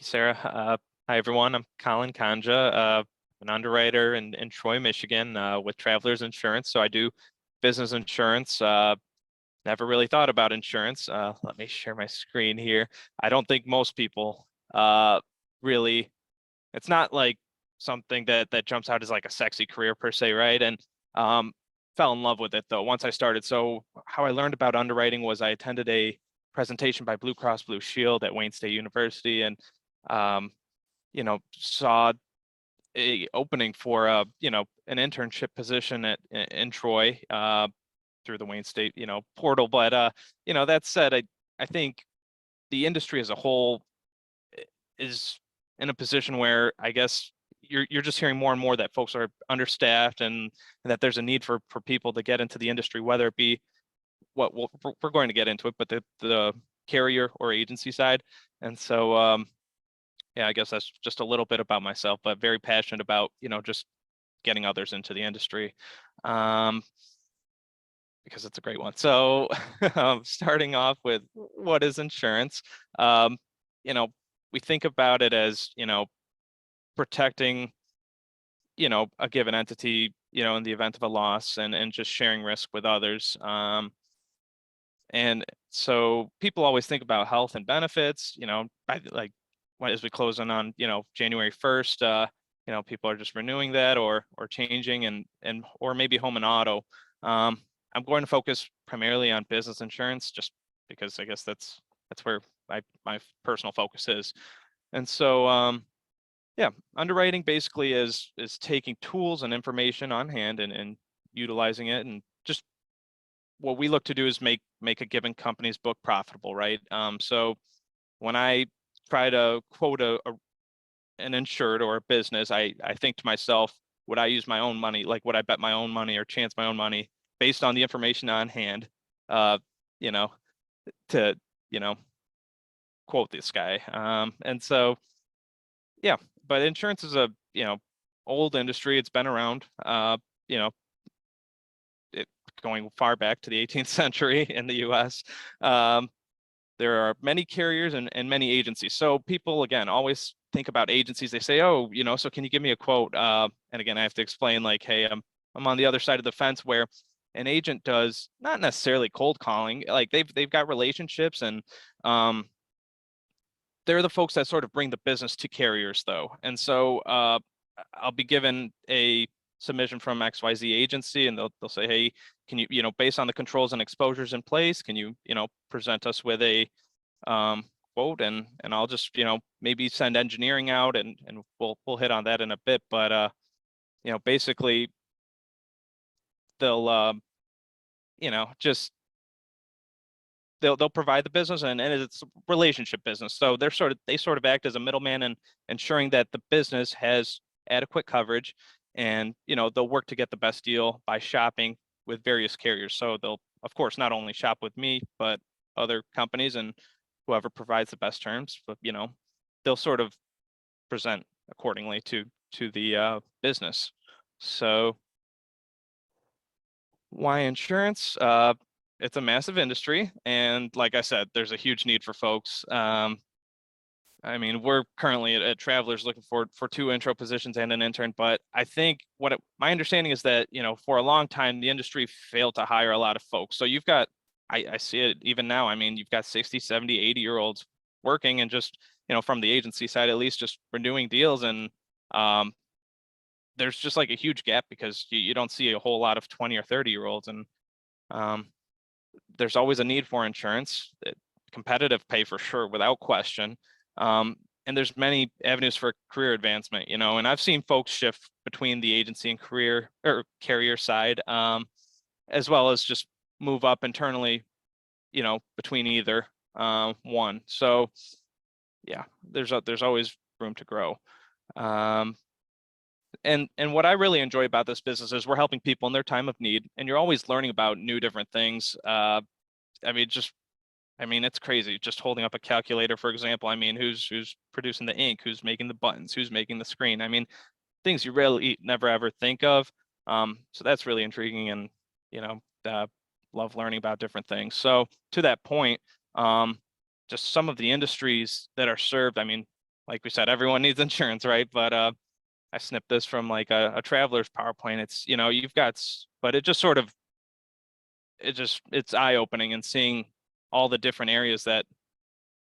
you, Sarah. Hi, everyone. I'm Colin Kanja, an underwriter in Troy, Michigan, with Travelers Insurance. So I do business insurance. Never really thought about insurance. Let me share my screen here. I don't think most people really, it's not like something that jumps out as like a sexy career per se, right? And um, fell in love with it though once I started. So how I learned about underwriting was I attended a presentation by Blue Cross Blue Shield at Wayne State University, and um, saw a opening for an internship position in Troy through the Wayne State portal. But that said, I think the industry as a whole is in a position where I guess you're just hearing more and more that folks are understaffed, and that there's a need for people to get into the industry, whether it be we're going to get into it, but the carrier or agency side. And so yeah, I guess that's just a little bit about myself, but very passionate about, just getting others into the industry, because it's a great one. So starting off with what is insurance? Um, we think about it as, protecting, a given entity, in the event of a loss, and just sharing risk with others. And so people always think about health and benefits, as we close in on, January 1st, people are just renewing that or changing, and or maybe home and auto. I'm going to focus primarily on business insurance, just because I guess that's where my personal focus is. And so yeah, underwriting basically is taking tools and information on hand and utilizing it, and just what we look to do is make a given company's book profitable, right? So when I try to quote an insured or a business, I think to myself, would I use my own money? Like, would I bet my own money or chance my own money based on the information on hand, you know, to, quote this guy. And so, yeah, but insurance is a, old industry. It's been around, you know, it going far back to the 18th century in the US. There are many carriers and many agencies. So people, again, always think about agencies. They say, oh, so can you give me a quote? And again, I have to explain, like, hey, I'm on the other side of the fence, where an agent does not necessarily cold calling. Like, they've got relationships, and they're the folks that sort of bring the business to carriers, though. And so I'll be given a submission from XYZ agency, and they'll say, hey, can you, based on the controls and exposures in place, can you, present us with a quote? And I'll just, maybe send engineering out, and we'll hit on that in a bit. But basically they'll just they'll provide the business, and it's a relationship business. So they sort of act as a middleman in ensuring that the business has adequate coverage, and they'll work to get the best deal by shopping with various carriers. So they'll, of course, not only shop with me, but other companies and whoever provides the best terms. But they'll sort of present accordingly to the business. So why insurance? It's a massive industry, and like I said, there's a huge need for folks. I mean, we're currently at Travelers looking for 2 intro positions and an intern, but I think my understanding is that, for a long time, the industry failed to hire a lot of folks. So you've got, I see it even now. I mean, you've got 60, 70, 80-year-olds working, and just, from the agency side, at least, just renewing deals. And there's just like a huge gap, because you don't see a whole lot of 20 or 30-year-olds. And there's always a need for insurance, competitive pay for sure, without question. And there's many avenues for career advancement, and I've seen folks shift between the agency and career or carrier side, as well as just move up internally, between either one. So yeah, there's always room to grow. And what I really enjoy about this business is we're helping people in their time of need, and you're always learning about new different things. I mean, it's crazy just holding up a calculator, for example. I mean, who's producing the ink, who's making the buttons, who's making the screen. I mean, things you really never ever think of. So that's really intriguing, and love learning about different things. So to that point, just some of the industries that are served. I mean, like we said, everyone needs insurance, right? But I snipped this from like a traveler's PowerPoint. It's, you know, you've got, but it just sort of, it's eye-opening and seeing all the different areas that,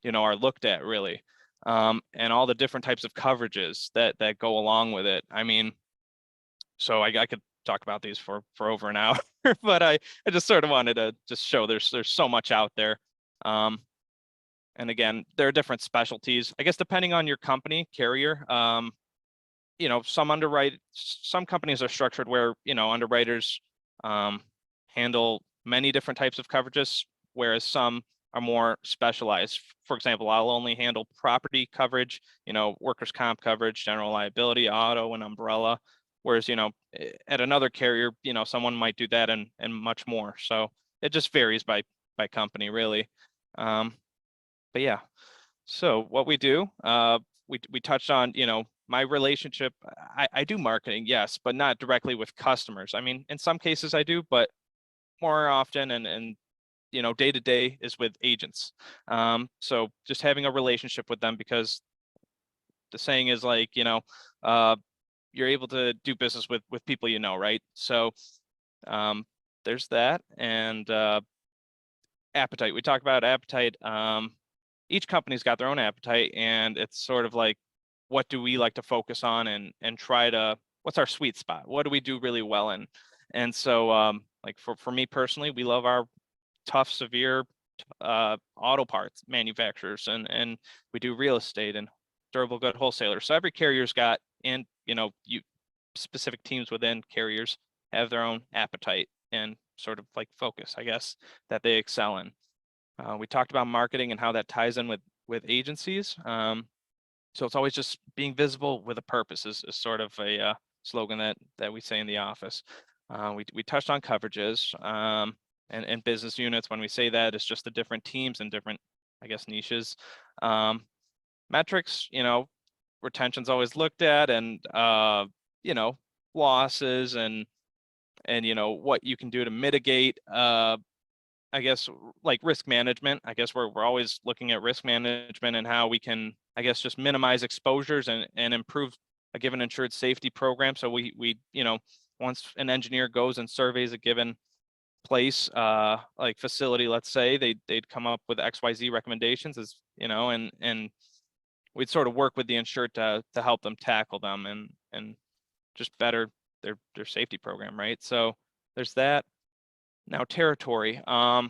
you know, are looked at really. And all the different types of coverages that go along with it. I mean, so I could talk about these for over an hour, but I just sort of wanted to just show there's so much out there. And again, there are different specialties, I guess, depending on your company carrier. You know, some companies are structured where, you know, underwriters handle many different types of coverages, whereas some are more specialized. For example, I'll only handle property coverage, you know, workers' comp coverage, general liability, auto, and umbrella. Whereas, you know, at another carrier, you know, someone might do that and much more. So it just varies by company, really. But yeah, so what we do, we touched on, you know, my relationship. I do marketing, yes, but not directly with customers. I mean, in some cases I do, but more often and you know, day to day is with agents. So just having a relationship with them, because the saying is like, you know, you're able to do business with people you know, right? So there's that. And appetite. We talk about appetite. Each company's got their own appetite, and it's sort of like, what do we like to focus on and try to, what's our sweet spot? What do we do really well in? And so like for me personally, we love our tough, severe auto parts manufacturers, and we do real estate and durable good wholesalers. So every carrier's got, and you know, specific teams within carriers have their own appetite and sort of like focus, I guess, that they excel in. We talked about marketing and how that ties in with agencies. So it's always just being visible with a purpose is sort of a slogan that we say in the office. We touched on coverages and business units. When we say that, it's just the different teams and different, I guess, niches. Metrics, you know, retention's always looked at, and you know, losses and you know, what you can do to mitigate I guess, like risk management. I guess we're always looking at risk management and how we can, I guess, just minimize exposures and improve a given insured safety program. So we you know, once an engineer goes and surveys a given place, like facility, let's say, they'd come up with XYZ recommendations, as you know, and we'd sort of work with the insured to help them tackle them and just better their safety program, right? So there's that. Now territory, how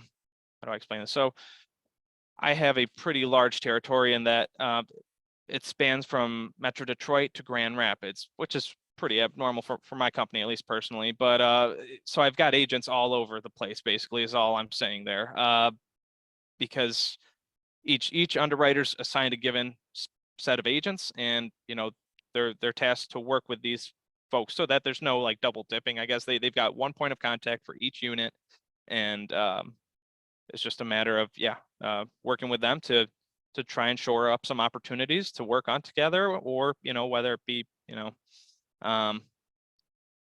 do I explain this? So I have a pretty large territory in that it spans from Metro Detroit to Grand Rapids, which is pretty abnormal for my company, at least personally. But so I've got agents all over the place, basically, is all I'm saying there. Because each underwriter's assigned a given set of agents, and you know, they're tasked to work with these folks so that there's no like double dipping. I guess they've got one point of contact for each unit, and it's just a matter of working with them to try and shore up some opportunities to work on together, or you know, whether it be, you know,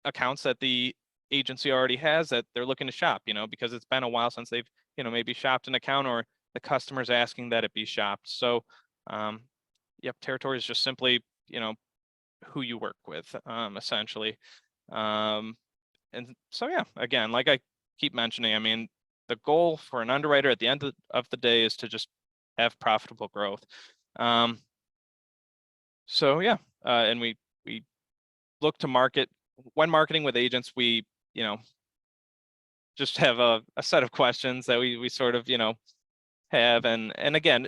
accounts that the agency already has that they're looking to shop, you know, because it's been a while since they've, you know, maybe shopped an account, or the customer's asking that it be shopped. So yep, territory is just simply, you know, who you work with, essentially. And so yeah, again, like I keep mentioning, I mean, the goal for an underwriter at the end of the day is to just have profitable growth. So yeah, and we look to market. When marketing with agents, we, you know, just have a set of questions that we sort of, you know, have, and again,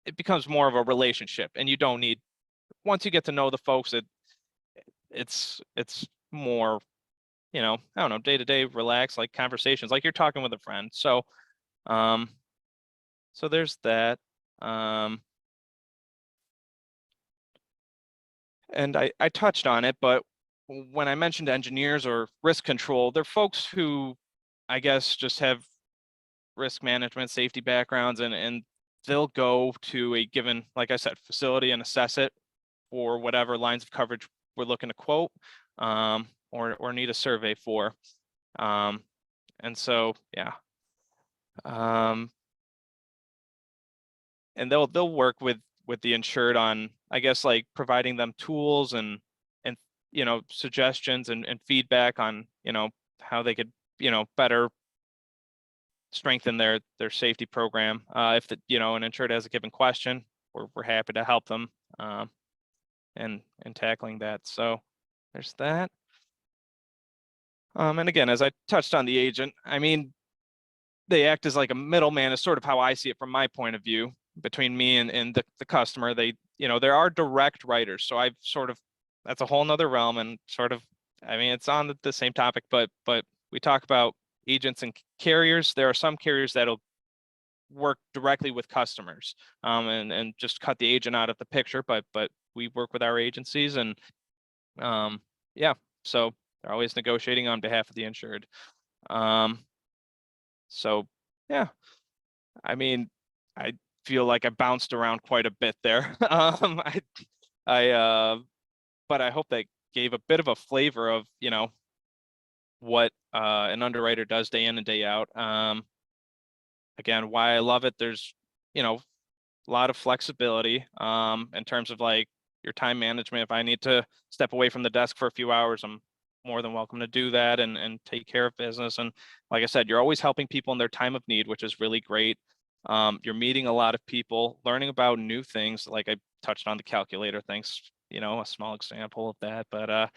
it becomes more of a relationship, and you don't need, once you get to know the folks, it's more, you know, I don't know, day to day relax, like conversations, like you're talking with a friend. So so there's that. And I touched on it, but when I mentioned engineers or risk control, they're folks who, I guess, just have risk management, safety backgrounds, and they'll go to a given, like I said, facility and assess it for whatever lines of coverage we're looking to quote, or need a survey for. And so, yeah. And they'll work with with the insured on, I guess, like providing them tools and suggestions and feedback on, how they could, better strengthen their safety program. If an insured has a given question, we're happy to help them in tackling that. So there's that. And again, as I touched on the agent, I mean, they act as like a middleman is sort of how I see it from my point of view between me and the customer. They, there are direct writers. So I've sort of, that's a whole nother realm and sort of, I mean, it's on the same topic, but we talk about agents and carriers. There are some carriers that'll work directly with customers and just cut the agent out of the picture, but we work with our agencies and yeah, so they're always negotiating on behalf of the insured. So yeah, I mean, I feel like I bounced around quite a bit there. But I hope that gave a bit of a flavor of, what an underwriter does day in and day out. Again, why I love it, there's, a lot of flexibility in terms of like your time management. If I need to step away from the desk for a few hours, I'm more than welcome to do that and take care of business. And like I said, you're always helping people in their time of need, which is really great. You're meeting a lot of people, learning about new things. Like I touched on the calculator things, a small example of that, but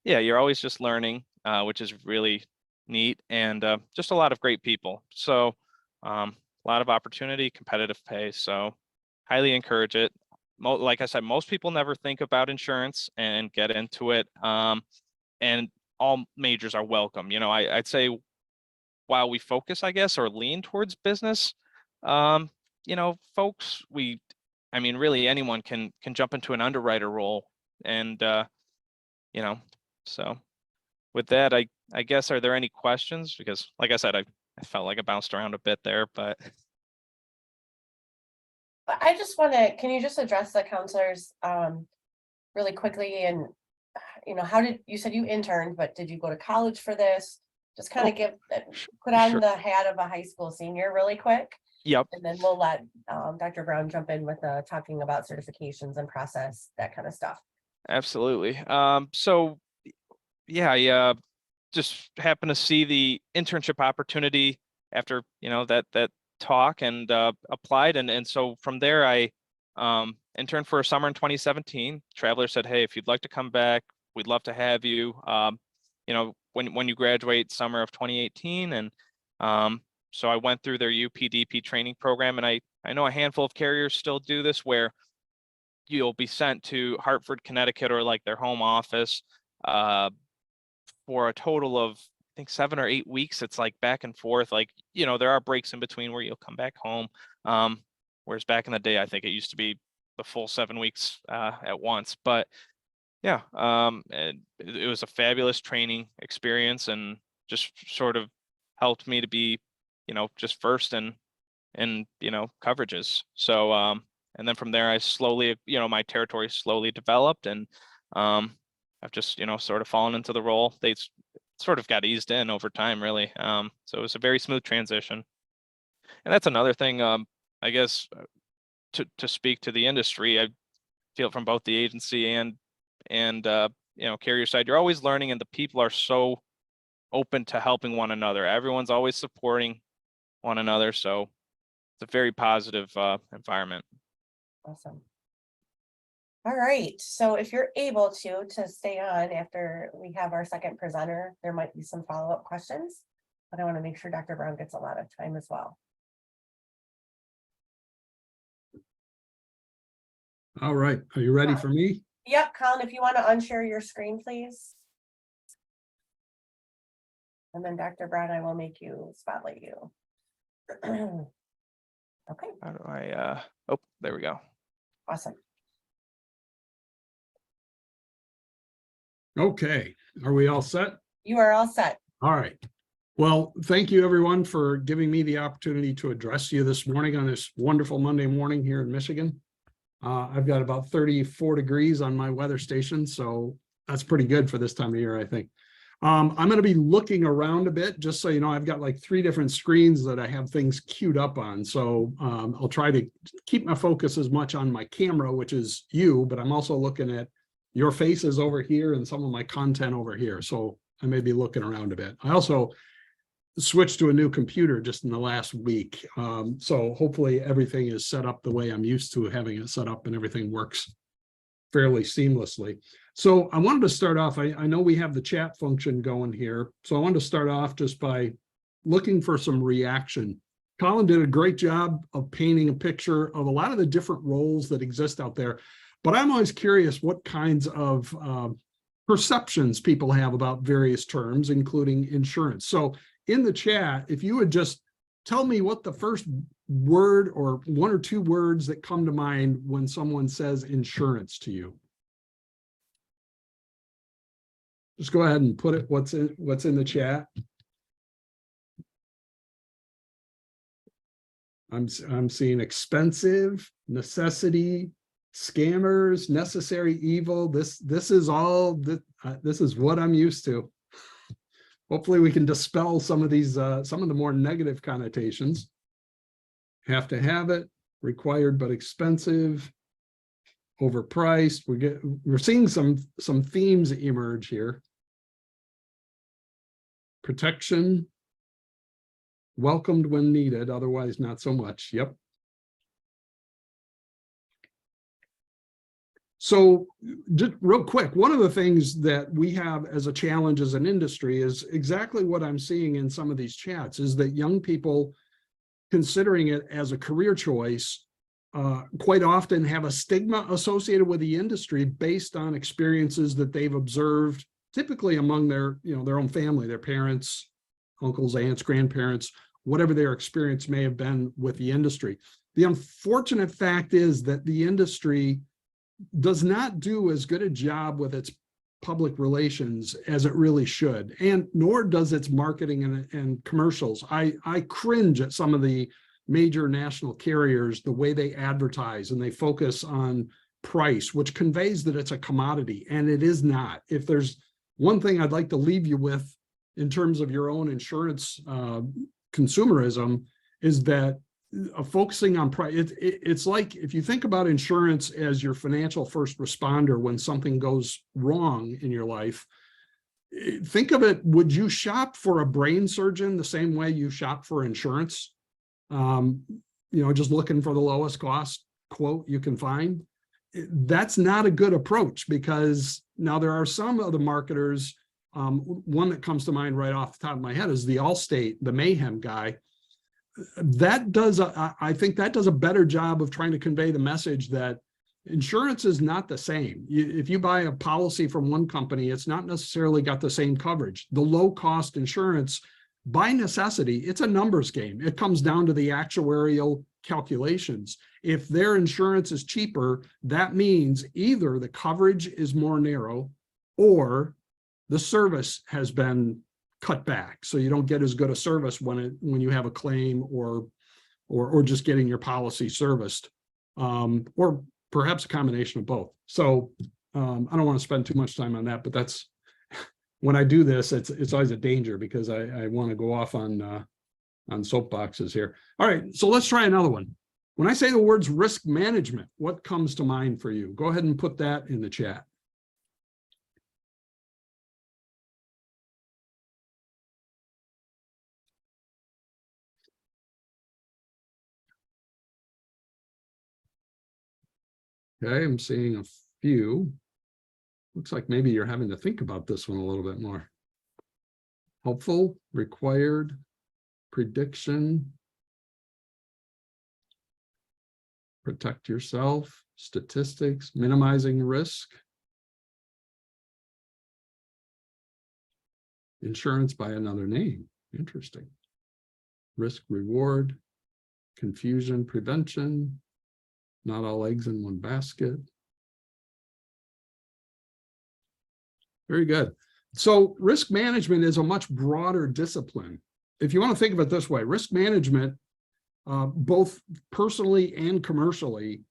yeah, you're always just learning, which is really neat, and just a lot of great people. So a lot of opportunity, competitive pay. So highly encourage it. Like I said, most people never think about insurance and get into it. And all majors are welcome. I'd say while we focus, I guess, or lean towards business, folks, I mean, really anyone can jump into an underwriter role. And, so with that, I guess, are there any questions? Because like I said, I felt like I bounced around a bit there, but. I just want to, can you just address the counselors really quickly? And, how did you said you interned, but did you go to college for this? Just kind of put on the hat of a high school senior really quick. Yep. And then we'll let Dr. Brown jump in with talking about certifications and process, that kind of stuff. Absolutely. So yeah, I just happened to see the internship opportunity after, that talk and applied. And so from there, I interned for a summer in 2017. Traveler said, hey, if you'd like to come back, we'd love to have you, when you graduate summer of 2018. And so I went through their UPDP training program, and I know a handful of carriers still do this, where you'll be sent to Hartford, Connecticut, or like their home office for a total of, I think, 7 or 8 weeks. It's like back and forth. Like, there are breaks in between where you'll come back home. Whereas back in the day, I think it used to be the full 7 weeks at once. But yeah, and it was a fabulous training experience, and just sort of helped me to be, just versed in coverages. So and then from there, I slowly, my territory slowly developed, and I've just, sort of fallen into the role. They sort of got eased in over time, really. So it was a very smooth transition. And that's another thing, I guess, to speak to the industry. I feel from both the agency and carrier side, you're always learning, and the people are so open to helping one another. Everyone's always supporting one another. So it's a very positive environment. Awesome. All right. So if you're able to stay on after we have our second presenter, there might be some follow-up questions, but I want to make sure Dr. Brown gets a lot of time as well. All right. Are you ready for me? Yep. Colin, if you want to unshare your screen, please. And then Dr. Brown, I will make you spotlight you. Okay. How do I, oh, there we go. Awesome. Okay. Are we all set? You are all set. All right. Well, thank you everyone for giving me the opportunity to address you this morning on this wonderful Monday morning here in Michigan. I've got about 34 degrees on my weather station, so that's pretty good for this time of year, I think. I'm going to be looking around a bit, just so you know. I've got like 3 different screens that I have things queued up on. So I'll try to keep my focus as much on my camera, which is you, but I'm also looking at your faces over here and some of my content over here. So I may be looking around a bit. I also switched to a new computer just in the last week. So hopefully everything is set up the way I'm used to having it set up and everything works fairly seamlessly. So I wanted to start off, I know we have the chat function going here. So I wanted to start off just by looking for some reaction. Colin did a great job of painting a picture of a lot of the different roles that exist out there, but I'm always curious what kinds of perceptions people have about various terms, including insurance. So in the chat, if you would just tell me what the first word or 1 or 2 words that come to mind when someone says insurance to you. Just go ahead and put it what's in the chat. I'm seeing expensive, necessity, scammers, necessary evil. This is all this is what I'm used to. Hopefully we can dispel some of these some of the more negative connotations. Have to have it, required but expensive, overpriced. We're seeing some themes emerge here. Protection, welcomed when needed, otherwise not so much. Yep. So just real quick, one of the things that we have as a challenge as an industry is exactly what I'm seeing in some of these chats, is that young people considering it as a career choice quite often have a stigma associated with the industry based on experiences that they've observed, typically among their own family, their parents, uncles, aunts, grandparents, whatever their experience may have been with the industry. The unfortunate fact is that the industry does not do as good a job with its public relations as it really should, and nor does its marketing and commercials. I cringe at some of the major national carriers, the way they advertise, and they focus on price, which conveys that it's a commodity, and it is not. If there's one thing I'd like to leave you with in terms of your own insurance consumerism, is that focusing on price. It's like if you think about insurance as your financial first responder when something goes wrong in your life, think of it, would you shop for a brain surgeon the same way you shop for insurance? Just looking for the lowest cost quote you can find? That's not a good approach, because now there are some of the marketers, one that comes to mind right off the top of my head is the Allstate, the Mayhem guy. I think that does a better job of trying to convey the message that insurance is not the same. If you buy a policy from one company, it's not necessarily got the same coverage. The low cost insurance, by necessity, it's a numbers game. It comes down to the actuarial calculations. If their insurance is cheaper, that means either the coverage is more narrow or the service has been cut back, so you don't get as good a service when you have a claim or just getting your policy serviced, or perhaps a combination of both. So I don't want to spend too much time on that, but that's when I do this, it's always a danger, because I want to go off on soapboxes here. All right, so let's try another one. When I say the words risk management, what comes to mind for you? Go ahead and put that in the chat. Okay, I'm seeing a few. Looks like maybe you're having to think about this one a little bit more. Helpful, required, prediction, protect yourself, statistics, minimizing risk, insurance by another name. Interesting. Risk reward, confusion prevention, not all eggs in one basket. Very good. So risk management is a much broader discipline. If you want to think of it this way, risk management, both personally and commercially,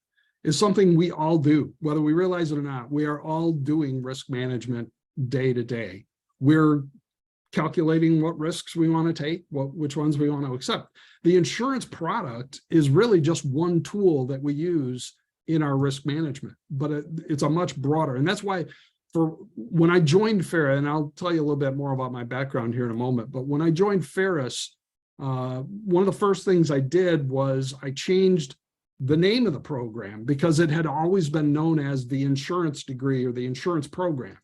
is something we all do, whether we realize it or not. We are all doing risk management day to day. we're calculating what risks we want to take, which ones we want to accept. The insurance product is really just one tool that we use in our risk management, but it's a much broader, and that's why when I joined FARA, and I'll tell you a little bit more about my background here in a moment, but when I joined FARAS, one of the first things I did was I changed the name of the program because it had always been known as the insurance degree or the insurance program.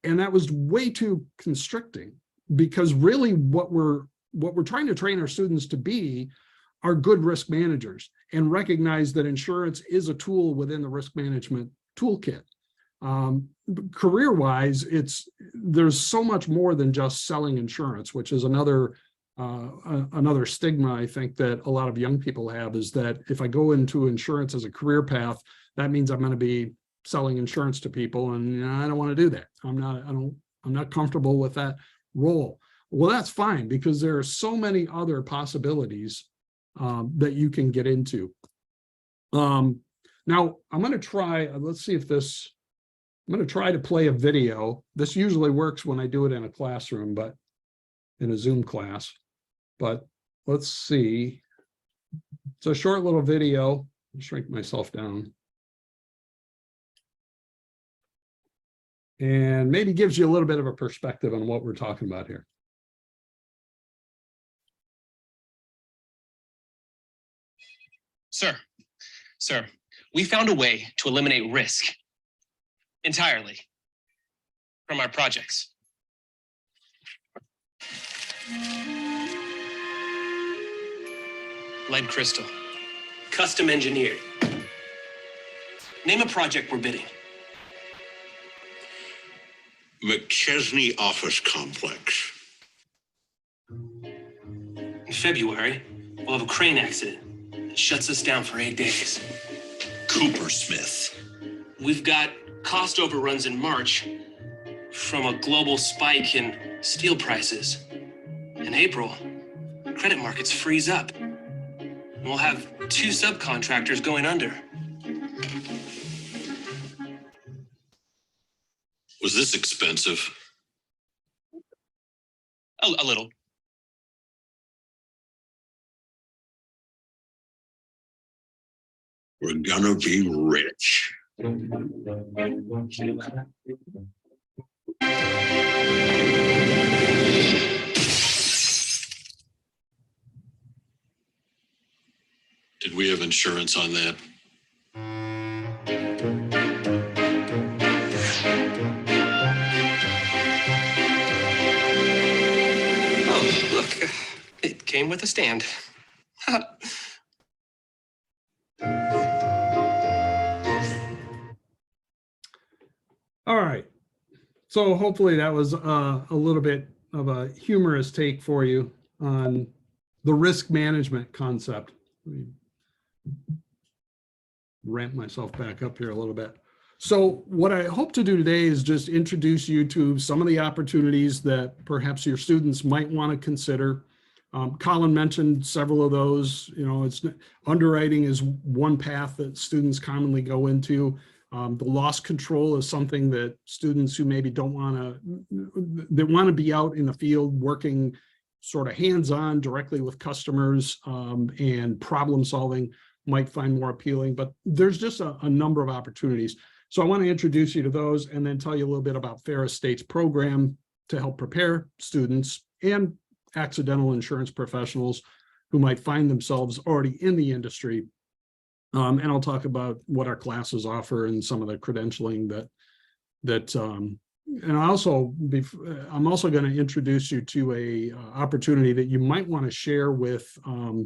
And that was way too constricting, because really what we're trying to train our students to be are good risk managers and recognize that insurance is a tool within the risk management toolkit. Career-wise, there's so much more than just selling insurance, which is another stigma I think that a lot of young people have, is that if I go into insurance as a career path, that means I'm going to be selling insurance to people, and I don't want to do that. I'm not comfortable with that role. Well, that's fine, because there are so many other possibilities that you can get into. Now I'm going to try, let's see if this, I'm going to try to play a video. This usually works when I do it in a classroom, but in a Zoom class, but let's see. It's a short little video. I'll shrink myself down. And maybe gives you a little bit of a perspective on what we're talking about here. Sir, we found a way to eliminate risk entirely from our projects. Lead crystal, custom engineered. Name a project we're bidding. McChesney Office Complex. In February, we'll have a crane accident that shuts us down for 8 days. Coopersmith. We've got cost overruns in March from a global spike in steel prices. In April, credit markets freeze up. And we'll have 2 subcontractors going under. Was this expensive? A little. We're gonna be rich. Did we have insurance on that? Oh, look, it came with a stand. All right. So hopefully that was a little bit of a humorous take for you on the risk management concept. Let me ramp myself back up here a little bit. So what I hope to do today is just introduce you to some of the opportunities that perhaps your students might want to consider. Colin mentioned several of those. You know, underwriting is one path that students commonly go into. The loss control is something that students who maybe don't want to, they want to be out in the field working sort of hands-on directly with customers and problem solving might find more appealing, but there's just a number of opportunities. So I want to introduce you to those and then tell you a little bit about FARA State's program to help prepare students and accidental insurance professionals who might find themselves already in the industry. And I'll talk about what our classes offer and some of the credentialing and I'm also going to introduce you to a opportunity that you might want to share with I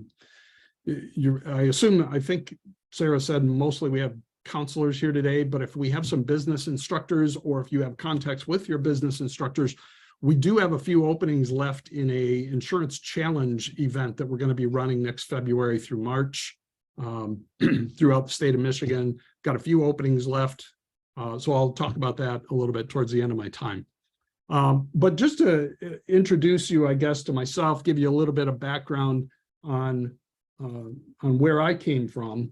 think Sarah said mostly we have counselors here today, but if we have some business instructors or if you have contacts with your business instructors, we do have a few openings left in a insurance challenge event that we're going to be running next February through March. Throughout the state of Michigan. Got a few openings left, so I'll talk about that a little bit towards the end of my time. But just to introduce you, I guess, to myself, give you a little bit of background on where I came from.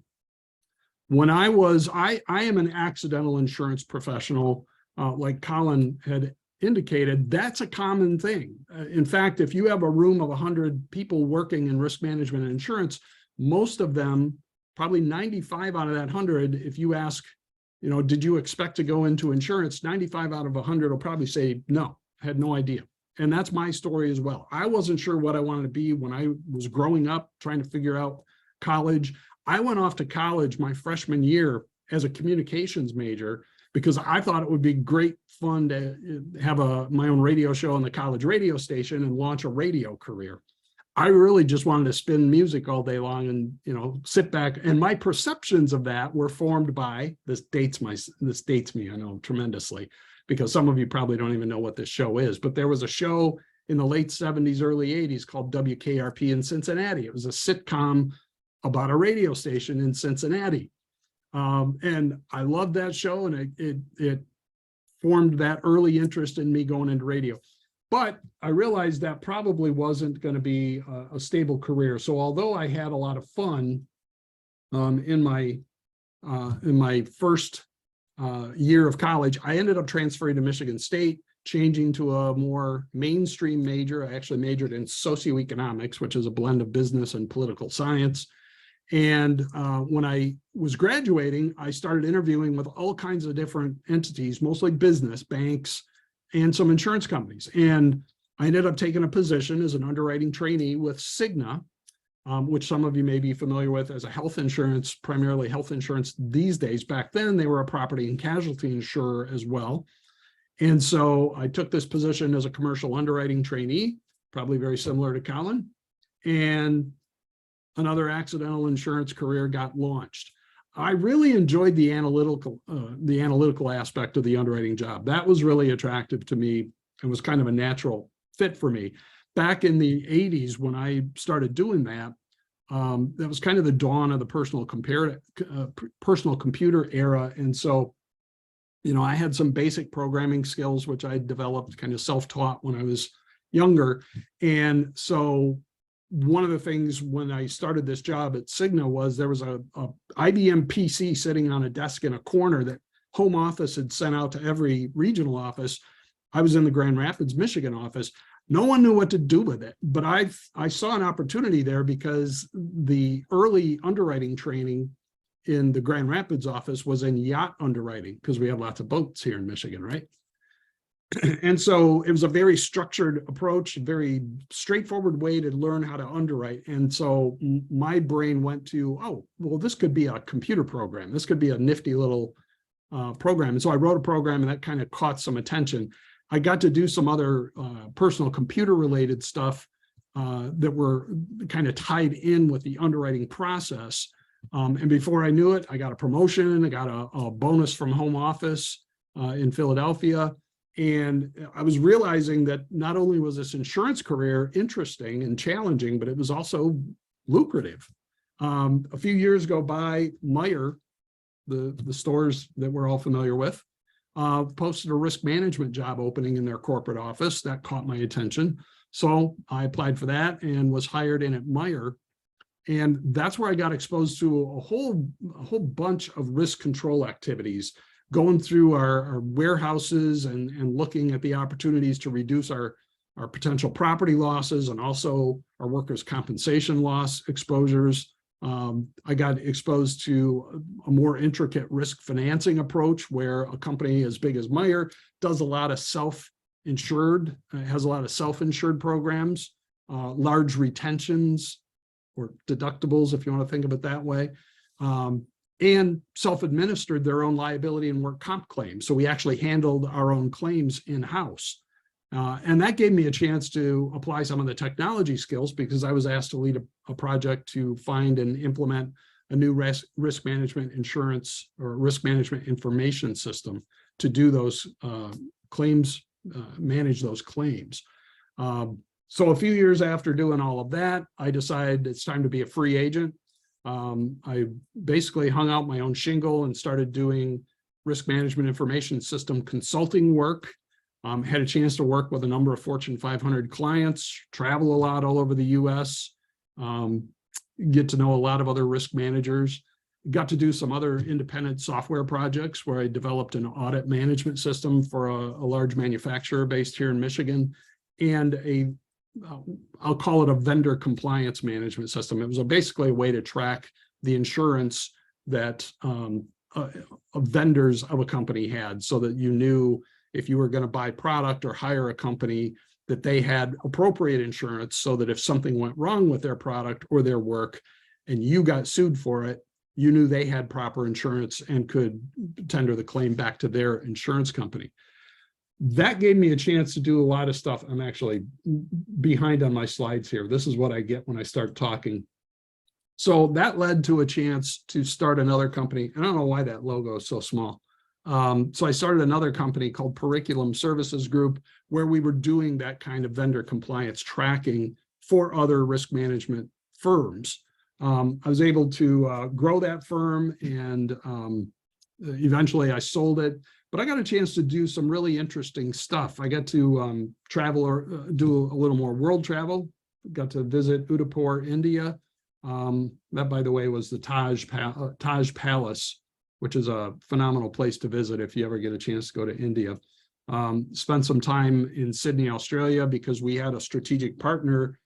When I am an accidental insurance professional, like Colin had indicated, that's a common thing. In fact, if you have a room of 100 people working in risk management and insurance, most of them, probably 95 out of that 100, if you ask, did you expect to go into insurance? 95 out of 100 will probably say, no, I had no idea. And that's my story as well. I wasn't sure what I wanted to be when I was growing up, trying to figure out college. I went off to college my freshman year as a communications major because I thought it would be great fun to have my own radio show on the college radio station and launch a radio career. I really just wanted to spin music all day long and, sit back. And my perceptions of that were formed by, this dates me, I know, tremendously, because some of you probably don't even know what this show is, but there was a show in the late 70s, early 80s called WKRP in Cincinnati. It was a sitcom about a radio station in Cincinnati. And I loved that show, and it formed that early interest in me going into radio. But I realized that probably wasn't going to be a stable career. So although I had a lot of fun in my first year of college, I ended up transferring to Michigan State, changing to a more mainstream major. I actually majored in socioeconomics, which is a blend of business and political science. And when I was graduating, I started interviewing with all kinds of different entities, mostly business, banks, and some insurance companies. And I ended up taking a position as an underwriting trainee with Cigna, which some of you may be familiar with as a health insurance, primarily health insurance these days. Back then, they were a property and casualty insurer as well. And so I took this position as a commercial underwriting trainee, probably very similar to Colin. And another accidental insurance career got launched. I really enjoyed the analytical aspect of the underwriting job. That was really attractive to me and was kind of a natural fit for me. Back in the 80s, when I started doing that, that was kind of the dawn of the personal computer era. And so, I had some basic programming skills, which I developed kind of self-taught when I was younger. And so one of the things when I started this job at Cigna was there was a IBM PC sitting on a desk in a corner that home office had sent out to every regional office. I was in the Grand Rapids, Michigan office. No one knew what to do with it, but I saw an opportunity there because the early underwriting training in the Grand Rapids office was in yacht underwriting, because we have lots of boats here in Michigan, right? And so it was a very structured approach, a very straightforward way to learn how to underwrite. And so my brain went to, oh, well, this could be a computer program. This could be a nifty little program. And so I wrote a program, and that kind of caught some attention. I got to do some other personal computer related stuff that were kind of tied in with the underwriting process. And before I knew it, I got a promotion. I got a bonus from home office in Philadelphia. And I was realizing that not only was this insurance career interesting and challenging, but it was also lucrative. A few years go by, Meijer, the stores that we're all familiar with, posted a risk management job opening in their corporate office. That caught my attention. So I applied for that and was hired in at Meijer. And that's where I got exposed to a whole bunch of risk control activities, going through our warehouses and looking at the opportunities to reduce our potential property losses and also our workers' compensation loss exposures. I got exposed to a more intricate risk financing approach where a company as big as Meijer does a lot of self-insured, has a lot of self-insured programs, large retentions or deductibles, if you want to think of it that way. And self-administered their own liability and work comp claims. So we actually handled our own claims in-house. And that gave me a chance to apply some of the technology skills because I was asked to lead a project to find and implement a new risk management insurance or risk management information system to do those claims, manage those claims. So a few years after doing all of that, I decided it's time to be a free agent. I basically hung out my own shingle and started doing risk management information system consulting work. Had a chance to work with a number of Fortune 500 clients, travel a lot all over the US, get to know a lot of other risk managers. got to do some other independent software projects where I developed an audit management system for a large manufacturer based here in Michigan, and I'll call it a vendor compliance management system. It was basically a way to track the insurance that vendors of a company had, so that you knew if you were going to buy product or hire a company that they had appropriate insurance, so that if something went wrong with their product or their work and you got sued for it, you knew they had proper insurance and could tender the claim back to their insurance company. That gave me a chance to do a lot of stuff. I'm actually behind on my slides here. This is what I get when I start talking. So that led to a chance to start another company. I don't know why that logo is so small. So I started another company called Curriculum Services Group, where we were doing that kind of vendor compliance tracking for other risk management firms. I was able to grow that firm, and eventually I sold it, but I got a chance to do some really interesting stuff. I got to travel or do a little more world travel. Got to visit Udaipur, India. That, by the way, was the Taj Palace, which is a phenomenal place to visit if you ever get a chance to go to India. Spent some time in Sydney, Australia, because we had a strategic partner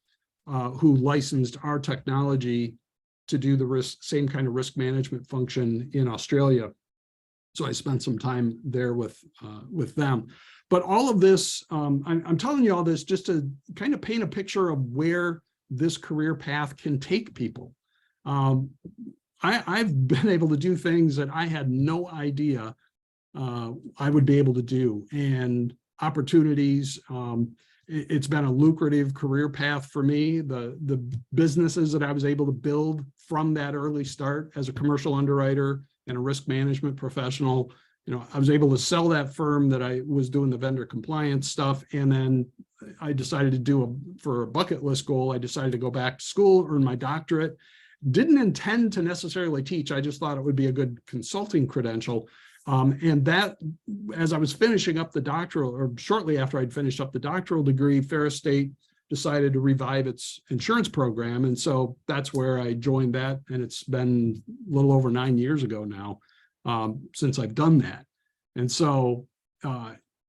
who licensed our technology to do the same kind of risk management function in Australia. So I spent some time there with them. But all of this, I'm telling you all this just to kind of paint a picture of where this career path can take people. I've been able to do things that I had no idea I would be able to do, and opportunities. It's been a lucrative career path for me. The businesses that I was able to build from that early start as a commercial underwriter and a risk management professional, I was able to sell that firm that I was doing the vendor compliance stuff. And then I decided to do for a bucket list goal, I decided to go back to school, earn my doctorate. Didn't intend to necessarily teach. I just thought it would be a good consulting credential. And that, as I was finishing up the doctoral, or shortly after I'd finished up the doctoral degree, Ferris State decided to revive its insurance program. And so that's where I joined that. And it's been a little over 9 years ago now since I've done that. And so,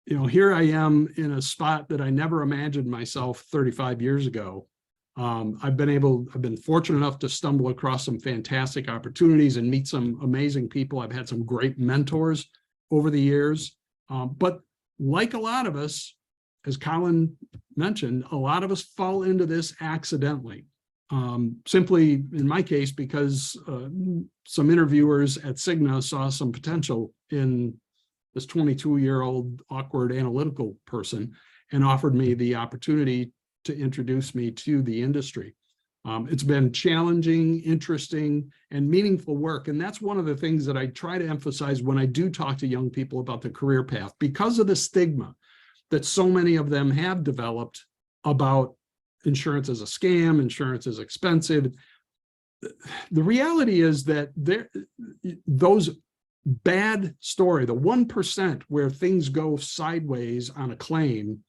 here I am in a spot that I never imagined myself 35 years ago. I've been fortunate enough to stumble across some fantastic opportunities and meet some amazing people. I've had some great mentors over the years. But like a lot of us, as Colin mentioned, a lot of us fall into this accidentally. Simply, in my case, because some interviewers at Cigna saw some potential in this 22-year-old awkward analytical person and offered me the opportunity to introduce me to the industry. It's been challenging, interesting, and meaningful work. And that's one of the things that I try to emphasize when I do talk to young people about the career path, because of the stigma that so many of them have developed about insurance as a scam, insurance is expensive. The reality is that those bad story, the 1% where things go sideways on a claim,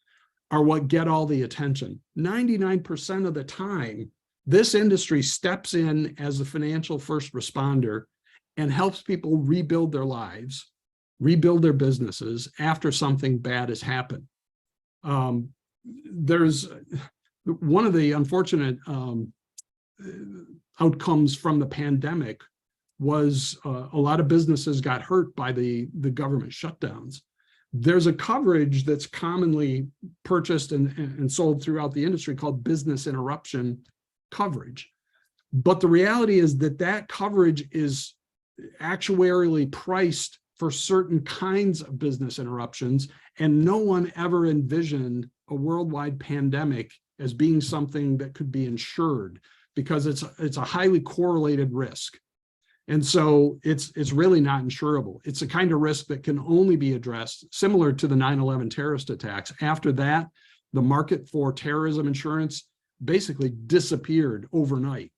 are what get all the attention. 99% of the time, this industry steps in as the financial first responder and helps people rebuild their lives, rebuild their businesses after something bad has happened. There's one of the unfortunate outcomes from the pandemic was a lot of businesses got hurt by the government shutdowns. There's a coverage that's commonly purchased and sold throughout the industry called business interruption coverage. But the reality is that coverage is actuarially priced for certain kinds of business interruptions, and no one ever envisioned a worldwide pandemic as being something that could be insured, because it's a highly correlated risk. And so it's really not insurable. It's a kind of risk that can only be addressed, similar to the 9/11 terrorist attacks. After that, the market for terrorism insurance basically disappeared overnight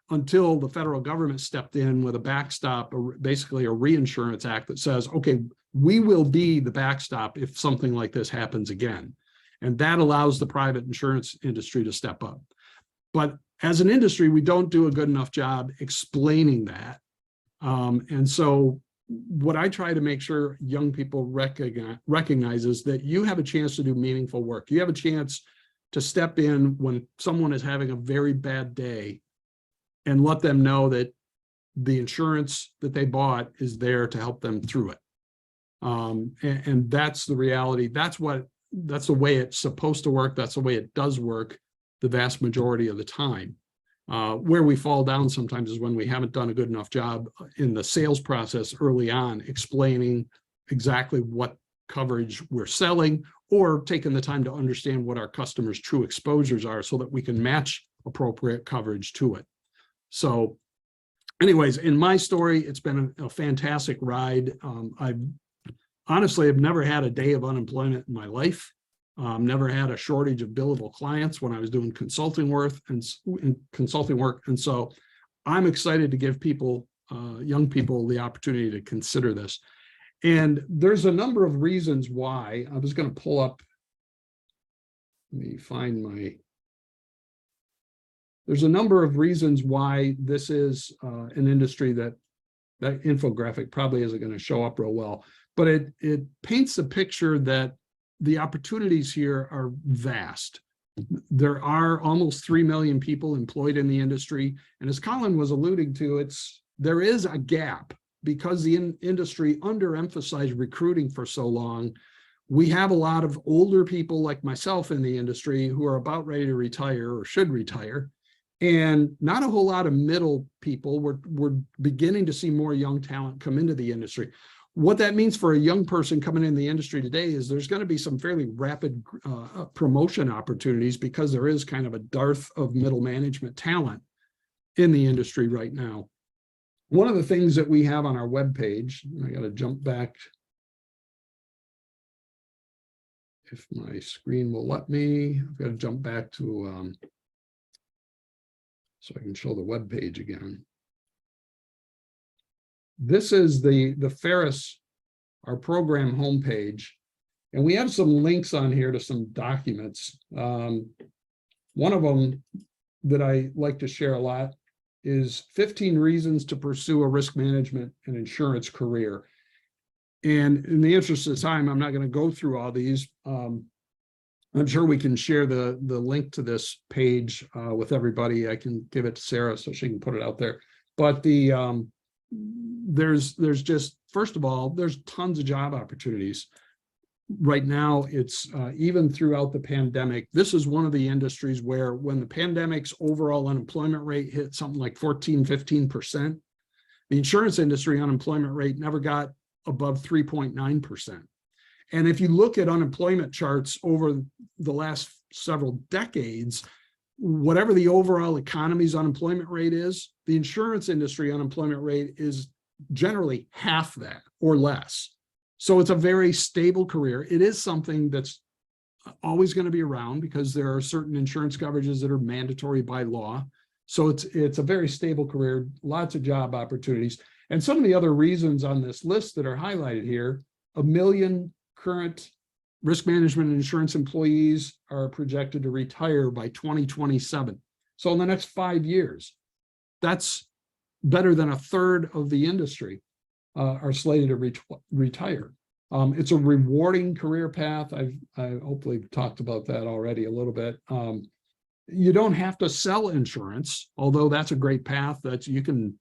until the federal government stepped in with a backstop, basically a reinsurance act that says, okay, we will be the backstop if something like this happens again. And that allows the private insurance industry to step up. But as an industry, we don't do a good enough job explaining that. And so what I try to make sure young people recognize is that you have a chance to do meaningful work. You have a chance to step in when someone is having a very bad day and let them know that the insurance that they bought is there to help them through it. And that's the reality. That's the way it's supposed to work. That's the way it does work the vast majority of the time. Where we fall down sometimes is when we haven't done a good enough job in the sales process early on, explaining exactly what coverage we're selling, or taking the time to understand what our customers' true exposures are so that we can match appropriate coverage to it. So anyways, in my story, it's been a fantastic ride. I honestly have never had a day of unemployment in my life. Never had a shortage of billable clients when I was doing consulting work. And so I'm excited to give people, young people, the opportunity to consider this. And there's a number of reasons why. I was going to pull up, let me find my, there's a number of reasons why this is an industry that infographic probably isn't going to show up real well, but it paints a picture that the opportunities here are vast. There are almost 3 million people employed in the industry. And as Colin was alluding to, there is a gap because the industry underemphasized recruiting for so long. We have a lot of older people like myself in the industry who are about ready to retire or should retire, and not a whole lot of middle people. We're beginning to see more young talent come into the industry. What that means for a young person coming in the industry today is there's going to be some fairly rapid promotion opportunities because there is kind of a dearth of middle management talent in the industry right now. One of the things that we have on our webpage, I got to jump back if my screen will let me. I've got to jump back to so I can show the webpage again. This is the Ferris, our program homepage, and we have some links on here to some documents. One of them that I like to share a lot is 15 reasons to pursue a risk management and insurance career. And in the interest of time, I'm not going to go through all these. I'm sure we can share the link to this page with everybody. I can give it to Sarah so she can put it out there. But there's just, first of all, there's tons of job opportunities. Right now, it's even throughout the pandemic, this is one of the industries where when the pandemic's overall unemployment rate hit something like 14–15%, the insurance industry unemployment rate never got above 3.9%. And if you look at unemployment charts over the last several decades, whatever the overall economy's unemployment rate is, the insurance industry unemployment rate is generally half that or less. So it's a very stable career. It is something that's always going to be around because there are certain insurance coverages that are mandatory by law. So it's a very stable career, lots of job opportunities. And some of the other reasons on this list that are highlighted here, 1 million current risk management and insurance employees are projected to retire by 2027. So in the next 5 years, that's better than a third of the industry are slated to retire. It's a rewarding career path. I hopefully talked about that already a little bit. You don't have to sell insurance, although that's a great path. That you can,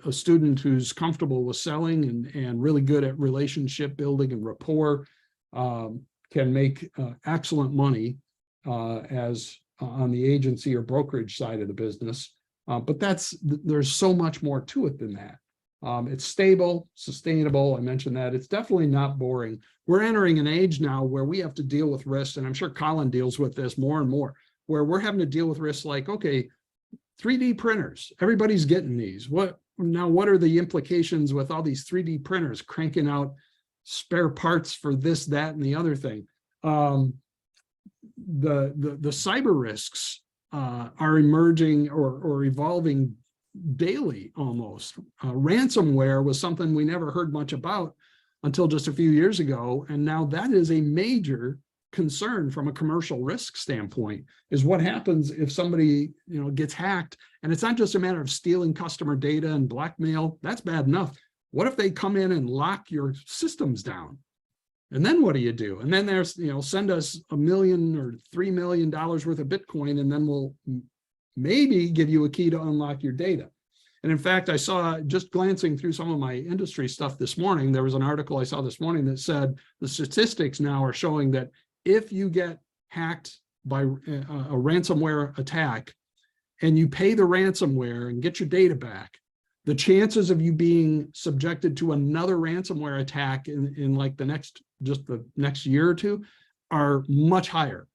a student who's comfortable with selling and really good at relationship building and rapport can make excellent money as on the agency or brokerage side of the business. But there's so much more to it than that. It's stable, sustainable. I mentioned that. It's definitely not boring. We're entering an age now where we have to deal with risks, and I'm sure Colin deals with this more and more, where we're having to deal with risks like, okay, 3D printers, everybody's getting these. What are the implications with all these 3D printers cranking out spare parts for this, that, and the other thing? The cyber risks are emerging or evolving daily almost. Ransomware was something we never heard much about until just a few years ago, and now that is a major concern from a commercial risk standpoint is what happens if somebody, gets hacked. And it's not just a matter of stealing customer data and blackmail. That's bad enough. What if they come in and lock your systems down? And then what do you do? And then there's, send us $1 million or $3 million worth of Bitcoin, and then we'll maybe give you a key to unlock your data. And in fact, I saw, just glancing through some of my industry stuff this morning, there was an article I saw this morning that said the statistics now are showing that if you get hacked by a ransomware attack and you pay the ransomware and get your data back, the chances of you being subjected to another ransomware attack in like the next year or two are much higher.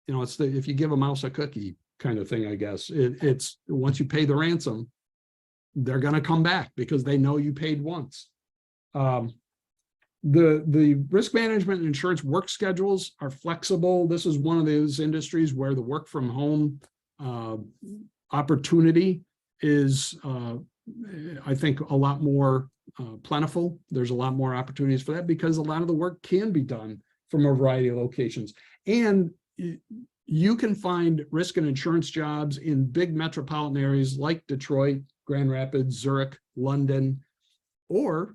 It's if you give a mouse a cookie kind of thing, I guess. It's once you pay the ransom, they're going to come back because they know you paid once. The risk management and insurance work schedules are flexible. This is one of those industries where the work from home opportunity is, I think, a lot more plentiful. There's a lot more opportunities for that because a lot of the work can be done from a variety of locations. And you can find risk and insurance jobs in big metropolitan areas like Detroit, Grand Rapids, Zurich, London, or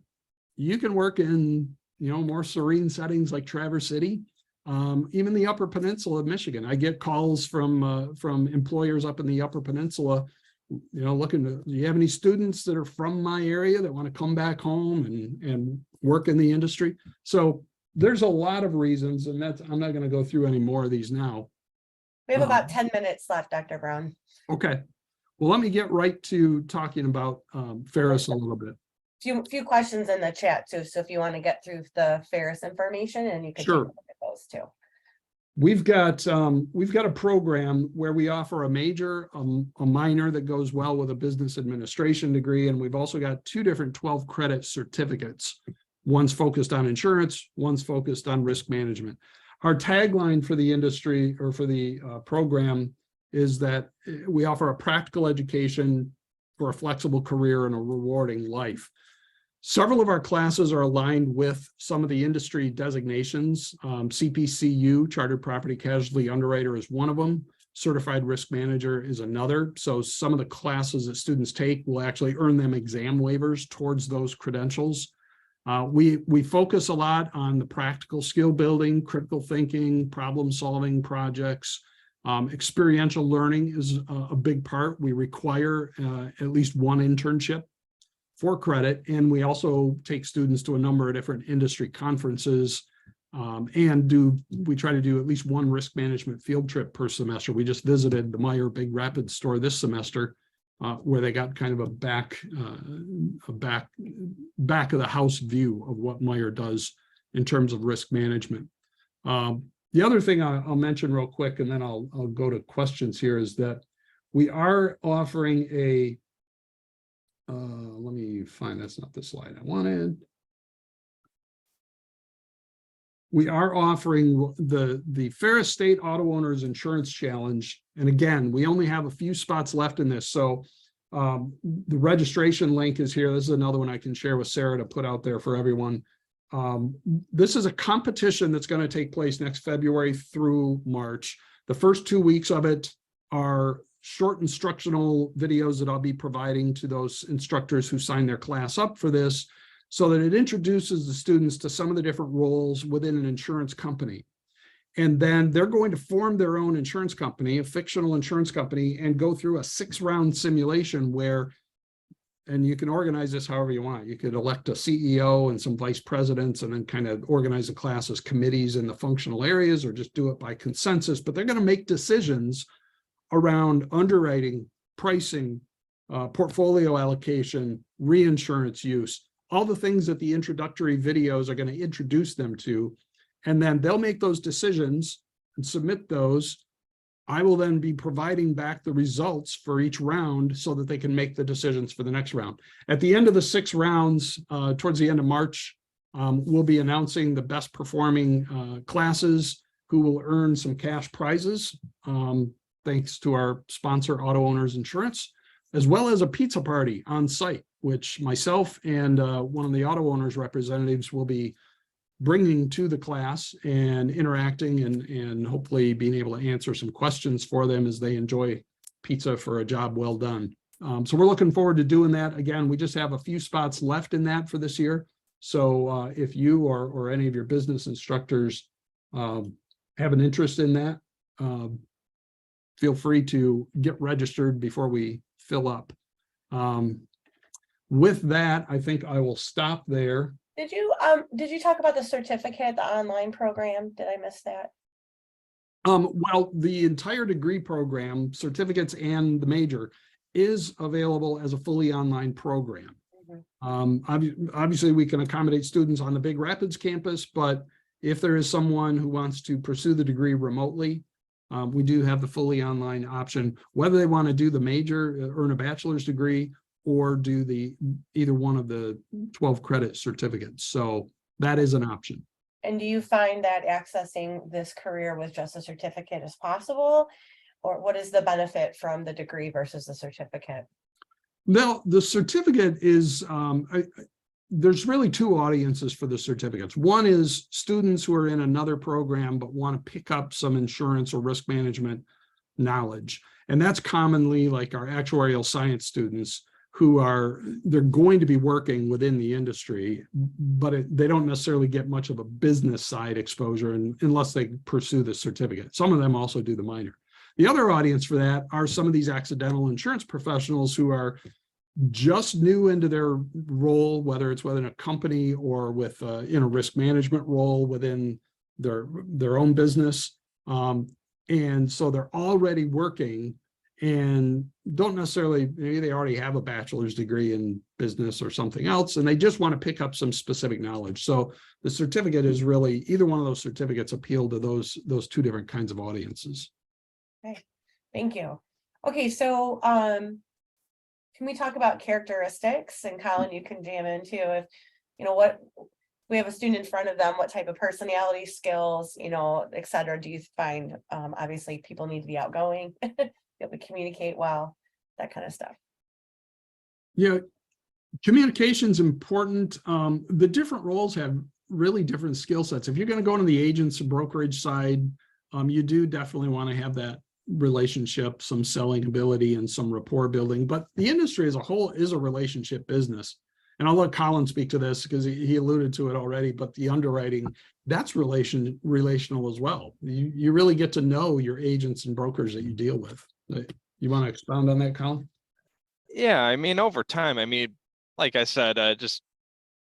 you can work in, more serene settings like Traverse City, even the Upper Peninsula of Michigan. I get calls from employers up in the Upper Peninsula, looking to, do you have any students that are from my area that want to come back home and work in the industry? So there's a lot of reasons, and I'm not going to go through any more of these now. We have about 10 minutes left, Dr. Brown. Okay. Well, let me get right to talking about Ferris a little bit. Few questions in the chat too. So if you want to get through the Ferris information, and you can Sure. take a look at those too. We've got a program where we offer a major, a minor that goes well with a business administration degree, and we've also got 2 different 12-credit certificates. One's focused on insurance, one's focused on risk management. Our tagline for the industry, or for the program, is that we offer a practical education for a flexible career and a rewarding life. Several of our classes are aligned with some of the industry designations. CPCU, Chartered Property Casualty Underwriter, is one of them. Certified Risk Manager is another. So some of the classes that students take will actually earn them exam waivers towards those credentials. We focus a lot on the practical skill building, critical thinking, problem solving projects. Experiential learning is a big part. We require at least one internship for credit, and we also take students to a number of different industry conferences, and we try to do at least one risk management field trip per semester. We just visited the Meijer Big Rapids store this semester, where they got kind of a back of the house view of what Meijer does in terms of risk management. The other thing I'll mention real quick, and then I'll go to questions here, is that we are offering a, let me find, that's not the slide I wanted. We are offering the Ferris State Auto Owners Insurance Challenge. And again, we only have a few spots left in this. So the registration link is here. This is another one I can share with Sarah to put out there for everyone. This is a competition that's going to take place next February through March. The first 2 weeks of it are short instructional videos that I'll be providing to those instructors who sign their class up for this, so that it introduces the students to some of the different roles within an insurance company. And then they're going to form their own insurance company, a fictional insurance company, and go through a 6-round simulation where, and you can organize this however you want. You could elect a CEO and some vice presidents and then kind of organize the class as committees in the functional areas, or just do it by consensus. But they're going to make decisions around underwriting, pricing, portfolio allocation, reinsurance use, all the things that the introductory videos are going to introduce them to. And then they'll make those decisions and submit those. I will then be providing back the results for each round so that they can make the decisions for the next round. At the end of the 6 rounds, towards the end of March, we'll be announcing the best performing classes who will earn some cash prizes, thanks to our sponsor, Auto Owners Insurance, as well as a pizza party on site, which myself and one of the auto owners representatives will be bringing to the class and interacting and hopefully being able to answer some questions for them as they enjoy pizza for a job well done. So we're looking forward to doing that. Again, we just have a few spots left in that for this year. So if you or any of your business instructors have an interest in that, feel free to get registered before we fill up. With that, I think I will stop there. Did you talk about the certificate, the online program? Did I miss that? Well, the entire degree program, certificates and the major, is available as a fully online program. Obviously, we can accommodate students on the Big Rapids campus, but if there is someone who wants to pursue the degree remotely, we do have the fully online option, whether they want to do the major, earn a bachelor's degree, or do either one of the 12 credit certificates. So that is an option. And do you find that accessing this career with just a certificate is possible? Or what is the benefit from the degree versus the certificate? Now, the certificate is, there's really two audiences for the certificates. One is students who are in another program but want to pick up some insurance or risk management knowledge. And that's commonly like our actuarial science students who they're going to be working within the industry, but they don't necessarily get much of a business side exposure unless they pursue the certificate. Some of them also do the minor. The other audience for that are some of these accidental insurance professionals who are just new into their role, whether it's within a company or with in a risk management role within their own business. And so they're already working and don't necessarily, maybe they already have a bachelor's degree in business or something else, and they just want to pick up some specific knowledge. So the certificate is really, either one of those certificates appeal to those two different kinds of audiences. Okay, thank you. Okay, so can we talk about characteristics? And Colin, you can jam in too. If what we have a student in front of them, what type of personality skills, et cetera, do you find? Obviously, people need to be outgoing, be able to communicate well, that kind of stuff. Yeah, communication's important. The different roles have really different skill sets. If you're going to go into the agents or brokerage side, you do definitely want to have that relationship, some selling ability and some rapport building, but the industry as a whole is a relationship business. And I'll let Colin speak to this because he alluded to it already, but the underwriting, that's relational as well. You really get to know your agents and brokers that you deal with. You want to expound on that, Colin? Yeah, I mean, over time, like I said, just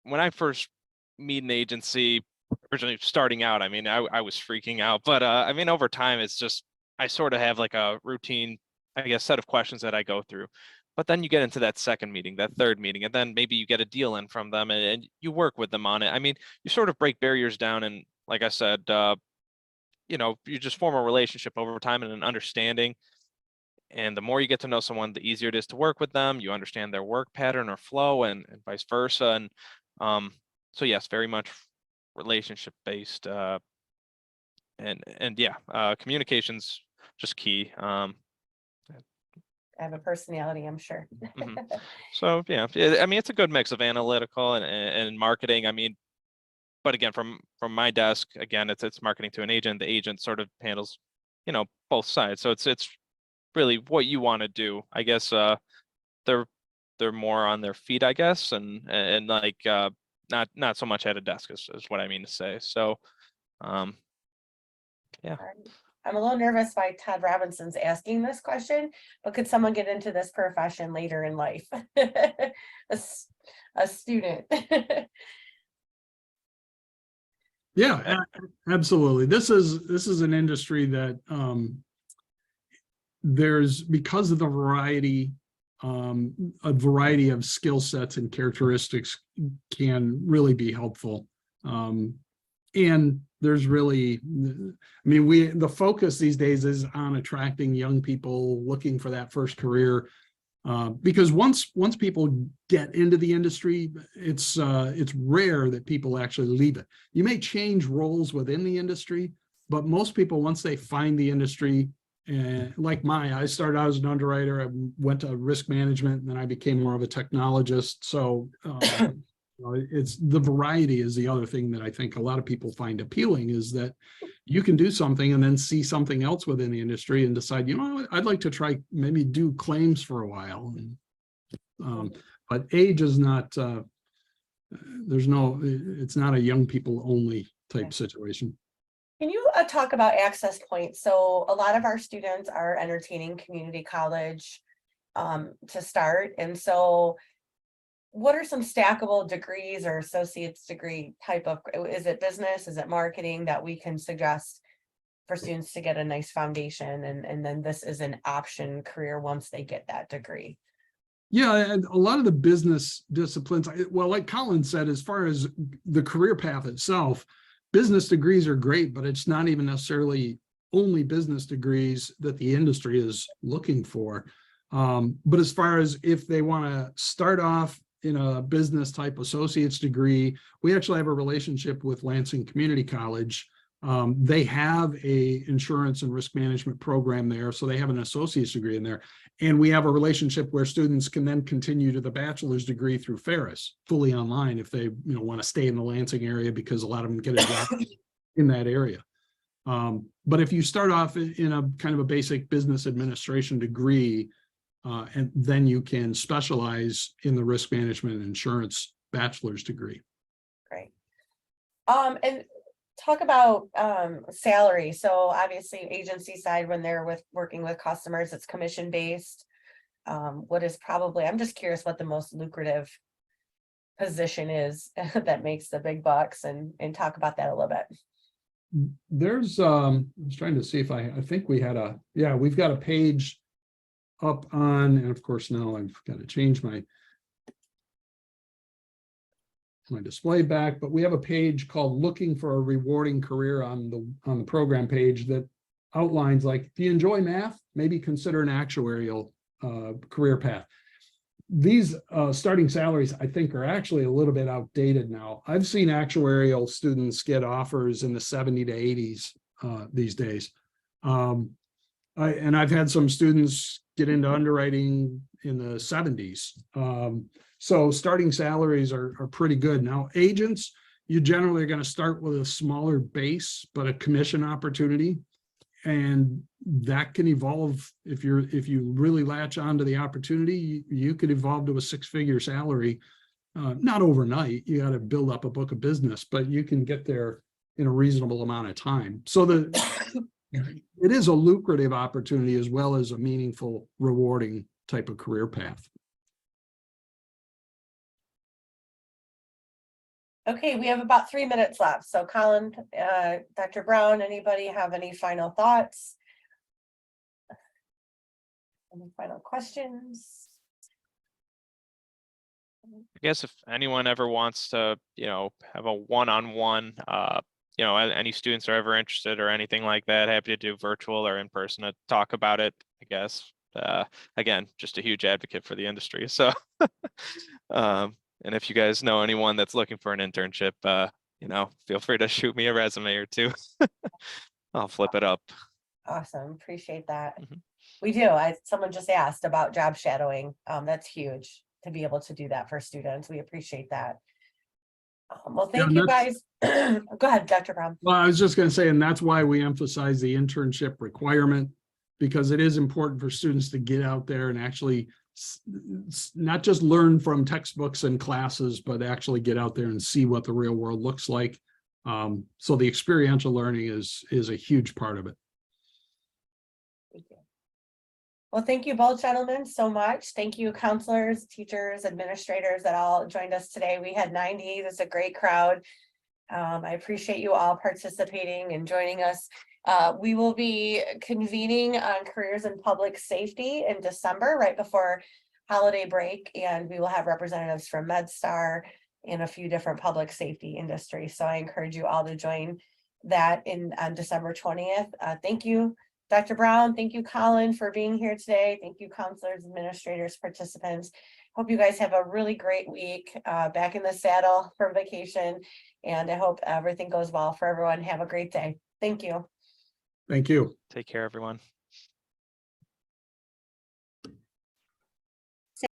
when I first meet an agency, originally starting out, I was freaking out, but over time, it's just, I sort of have like a routine, I guess, set of questions that I go through. But then you get into that second meeting, that third meeting, and then maybe you get a deal in from them and you work with them on it. You sort of break barriers down, and like I said, you just form a relationship over time and an understanding. And the more you get to know someone, the easier it is to work with them. You understand their work pattern or flow and vice versa. And so yes, very much relationship based. And yeah, communication's just key. I have a personality, I'm sure. So yeah, it's a good mix of analytical and marketing. But again, from my desk, again, it's marketing to an agent. The agent sort of handles, both sides. So it's really what you want to do. I guess they're more on their feet, I guess, and like not so much at a desk is what I mean to say. So yeah. I'm a little nervous by Todd Robinson's asking this question, but could someone get into this profession later in life? a student. Yeah, absolutely. This is an industry that there's, because of the variety, a variety of skill sets and characteristics can really be helpful. And there's really, the focus these days is on attracting young people looking for that first career, because once people get into the industry, it's rare that people actually leave it. You may change roles within the industry, but most people, once they find the industry, like I started out as an underwriter, I went to risk management, and then I became more of a technologist. So It's the variety is the other thing that I think a lot of people find appealing, is that you can do something and then see something else within the industry and decide, you know what, I'd like to try, maybe do claims for a while. And, but age is not, it's not a young people only type situation. Can you talk about access points? So a lot of our students are entertaining community college to start. And so what are some stackable degrees or associate's degree type of, is it business, is it marketing that we can suggest for students to get a nice foundation, and then this is an option career once they get that degree? Yeah, and a lot of the business disciplines, well, like Colin said, as far as the career path itself, business degrees are great, but it's not even necessarily only business degrees that the industry is looking for. But as far as if they want to start off in a business type associate's degree, we actually have a relationship with Lansing Community College. They have a insurance and risk management program there, so they have an associate's degree in there. And we have a relationship where students can then continue to the bachelor's degree through Ferris, fully online, if they want to stay in the Lansing area, because a lot of them get a job in that area. But if you start off in a kind of a basic business administration degree, and then you can specialize in the risk management and insurance bachelor's degree. Great. And talk about salary. So obviously agency side, when they're working with customers, it's commission based. What is probably, I'm just curious what the most lucrative position is that makes the big bucks, and talk about that a little bit. There's I was trying to see if I think we had we've got a page up on, and of course now I've got to change my display back, but we have a page called Looking for a Rewarding Career on the program page that outlines, like, if you enjoy math, maybe consider an actuarial career path. These starting salaries, I think, are actually a little bit outdated now. I've seen actuarial students get offers in the 70 to 80s these days. And I've had some students get into underwriting in the 70s. So starting salaries are pretty good. Now, agents, you generally are going to start with a smaller base, but a commission opportunity. And that can evolve if you really latch onto the opportunity, you could evolve to a six-figure salary. Not overnight, you got to build up a book of business, but you can get there in a reasonable amount of time. So it is a lucrative opportunity as well as a meaningful, rewarding type of career path. Okay, we have about 3 minutes left. So Colin, Dr. Brown, anybody have any final thoughts? Any final questions? I guess if anyone ever wants to, have a one-on-one, any students are ever interested or anything like that, happy to do virtual or in person to talk about it, I guess. Again, just a huge advocate for the industry. So, and if you guys know anyone that's looking for an internship, feel free to shoot me a resume or two. I'll flip it up. Awesome, appreciate that. Mm-hmm. We do. Someone just asked about job shadowing. That's huge to be able to do that for students. We appreciate that. Well, thank you guys. Go ahead, Dr. Brown. Well, I was just going to say, and that's why we emphasize the internship requirement, because it is important for students to get out there and actually not just learn from textbooks and classes, but actually get out there and see what the real world looks like. So the experiential learning is a huge part of it. Thank you. Well, thank you both, gentlemen, so much. Thank you, counselors, teachers, administrators that all joined us today. We had 90. This is a great crowd. I appreciate you all participating and joining us. We will be convening on careers in public safety in December, right before holiday break, and we will have representatives from MedStar and a few different public safety industries. So I encourage you all to join that on December 20th. Thank you, Dr. Brown. Thank you, Colin, for being here today. Thank you, counselors, administrators, participants. Hope you guys have a really great week, back in the saddle for vacation, and I hope everything goes well for everyone. Have a great day. Thank you. Thank you. Take care, everyone.